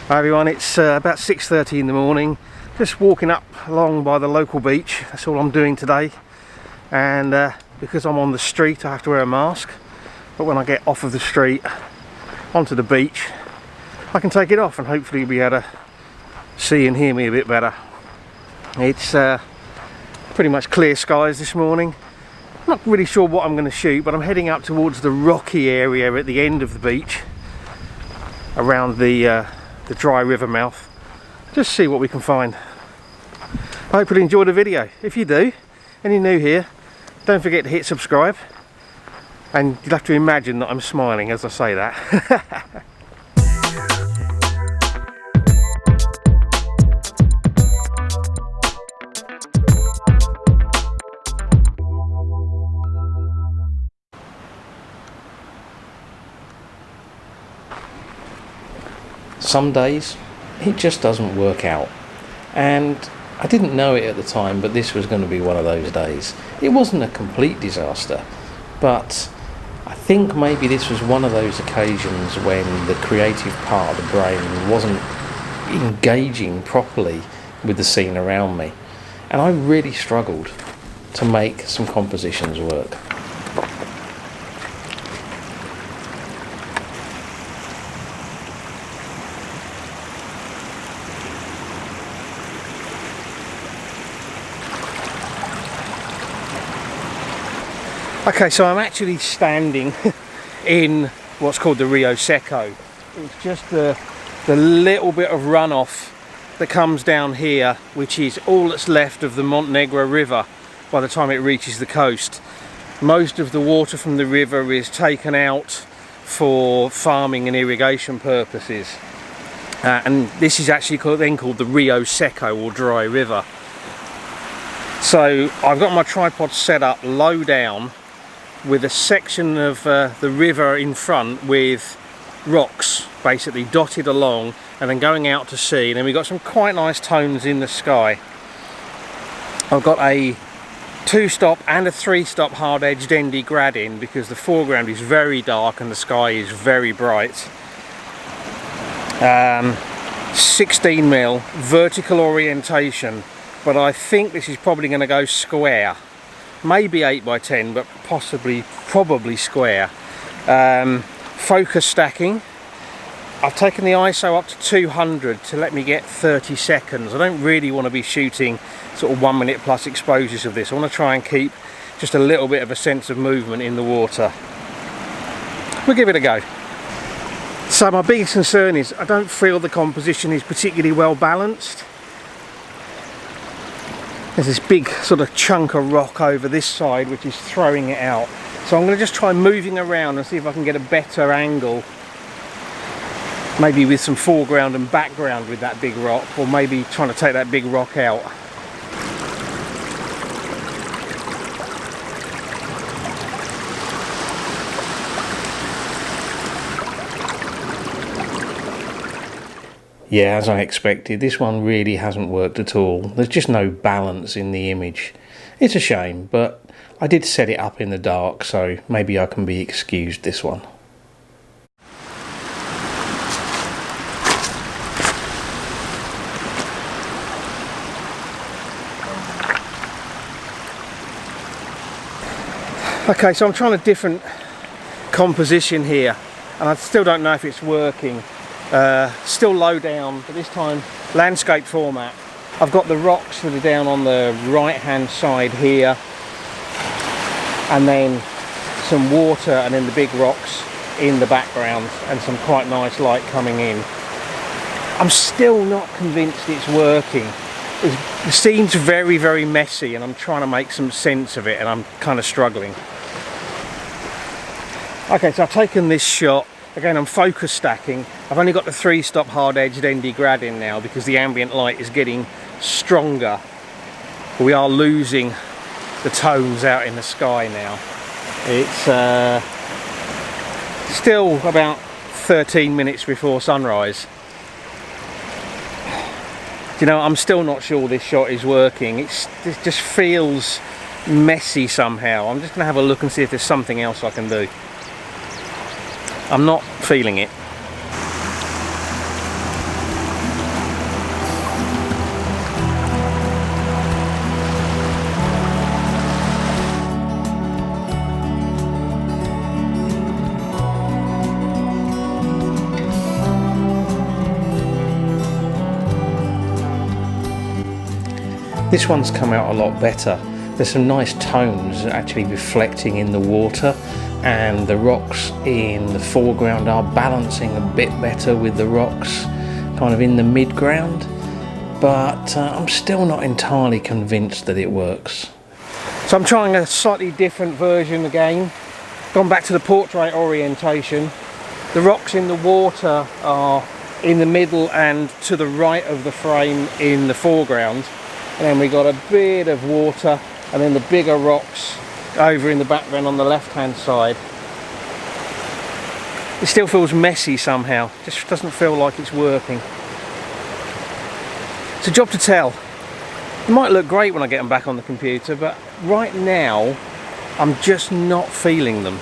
Hi everyone, it's about 6:30 in the morning. Just walking up along by the local beach. That's all I'm doing today. And because I'm on the street, I have to wear a mask. But when I get off of the street onto the beach, I can take it off and hopefully you'll be able to see and hear me a bit better. It's pretty much clear skies this morning. I'm not really sure what I'm going to shoot, but I'm heading up towards the rocky area at the end of the beach, around the dry river mouth. Just see what we can find. I hope you'll enjoy the video. If you do, and you're new here, don't forget to hit subscribe. And you'll have to imagine that I'm smiling as I say that. Some days it just doesn't work out, and I didn't know it at the time, but this was going to be one of those days. It wasn't a complete disaster, but I think maybe this was one of those occasions when the creative part of the brain wasn't engaging properly with the scene around me, and I really struggled to make some compositions work. Okay, so I'm actually standing in what's called the Rio Seco. It's just the little bit of runoff that comes down here, which is all that's left of the Montenegro River by the time it reaches the coast. Most of the water from the river is taken out for farming and irrigation purposes. And this is actually then called the Rio Seco, or dry river. So I've got my tripod set up low down, with a section of the river in front with rocks basically dotted along and then going out to sea, and then we've got some quite nice tones in the sky. I've got a 2-stop and a 3-stop hard-edged ND grad in because the foreground is very dark and the sky is very bright. 16mm vertical orientation, but I think this is probably going to go square. Maybe 8x10, but probably square. Focus stacking. I've taken the ISO up to 200 to let me get 30 seconds. I don't really want to be shooting sort of 1 minute plus exposures of this. I want to try and keep just a little bit of a sense of movement in the water. We'll give it a go. So my biggest concern is I don't feel the composition is particularly well balanced. There's this big sort of chunk of rock over this side which is throwing it out. So I'm going to just try moving around and see if I can get a better angle. Maybe with some foreground and background with that big rock, or maybe trying to take that big rock out. Yeah, as I expected, this one really hasn't worked at all. There's just no balance in the image. It's a shame, but I did set it up in the dark, so maybe I can be excused this one. Okay, so I'm trying a different composition here, and I still don't know if it's working. Still low down, but this time landscape format. I've got the rocks that are down on the right hand side here, and then some water, and then the big rocks in the background, and some quite nice light coming in. I'm still not convinced it's working. The scene's very, very messy, and I'm trying to make some sense of it, and I'm kind of struggling. Okay, so I've taken this shot. Again, I'm focus stacking. I've only got the 3-stop hard-edged ND grad in now because the ambient light is getting stronger. We are losing the tones out in the sky now. It's still about 13 minutes before sunrise. You know, I'm still not sure this shot is working. It just feels messy somehow. I'm just going to have a look and see if there's something else I can do. I'm not feeling it. This one's come out a lot better. There's some nice tones actually reflecting in the water, and the rocks in the foreground are balancing a bit better with the rocks kind of in the mid-ground, but I'm still not entirely convinced that it works. So I'm trying a slightly different version again. Gone back to the portrait orientation. The rocks in the water are in the middle and to the right of the frame in the foreground, and then we got a bit of water and then the bigger rocks over in the background on the left hand side. It still feels messy somehow, just doesn't feel like it's working. It's a job to tell. It might look great when I get them back on the computer, but right now I'm just not feeling them.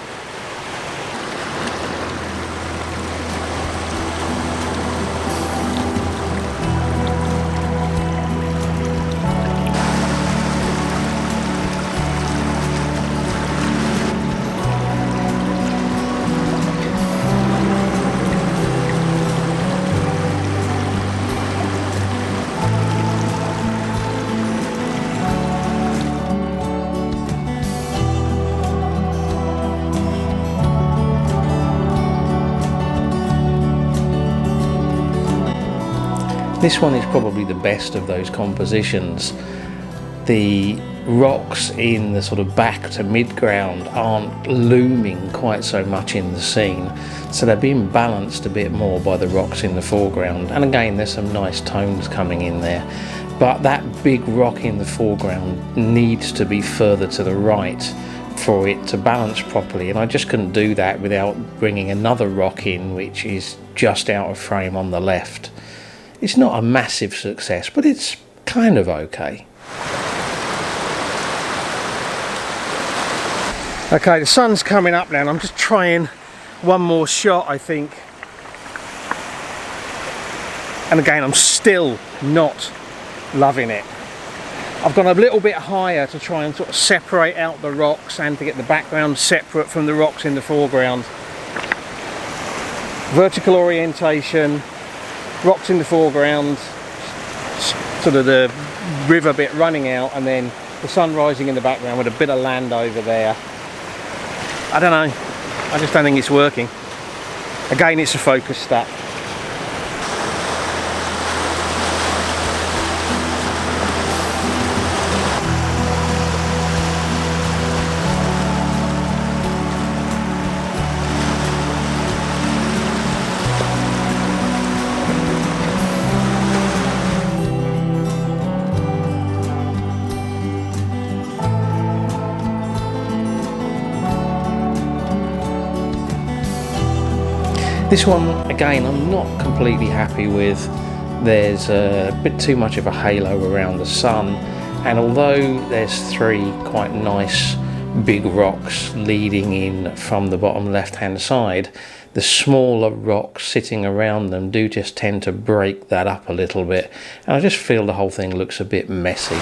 This one is probably the best of those compositions. The rocks in the sort of back to mid-ground aren't looming quite so much in the scene, so they're being balanced a bit more by the rocks in the foreground. And again, there's some nice tones coming in there, but that big rock in the foreground needs to be further to the right for it to balance properly, and I just couldn't do that without bringing another rock in which is just out of frame on the left. It's not a massive success, but it's kind of okay. Okay, the sun's coming up now, and I'm just trying one more shot, I think. And again, I'm still not loving it. I've gone a little bit higher to try and sort of separate out the rocks and to get the background separate from the rocks in the foreground. Vertical orientation. Rocks in the foreground, sort of the river bit running out, and then the sun rising in the background with a bit of land over there. I don't know, I just don't think it's working. Again, it's a focus stat. This one, again, I'm not completely happy with. There's a bit too much of a halo around the sun, and although there's three quite nice big rocks leading in from the bottom left hand side, the smaller rocks sitting around them do just tend to break that up a little bit, and I just feel the whole thing looks a bit messy.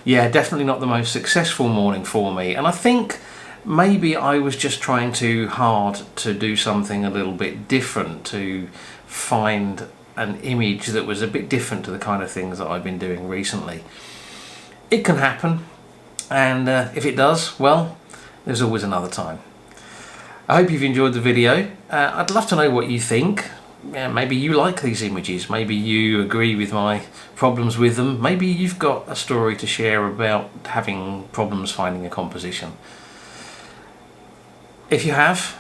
Yeah, definitely not the most successful morning for me, and I think maybe I was just trying too hard to do something a little bit different, to find an image that was a bit different to the kind of things that I've been doing recently. It can happen, and if it does, well, there's always another time. I hope you've enjoyed the video. I'd love to know what you think. Maybe you like these images, maybe you agree with my problems with them, maybe you've got a story to share about having problems finding a composition. If you have,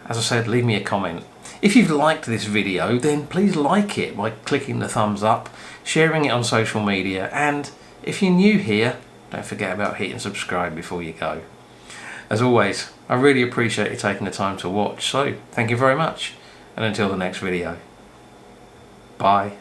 as I said, leave me a comment. If you've liked this video, then please like it by clicking the thumbs up, sharing it on social media, and if you're new here, don't forget about hitting subscribe before you go. As always, I really appreciate you taking the time to watch, so thank you very much, and until the next video, bye.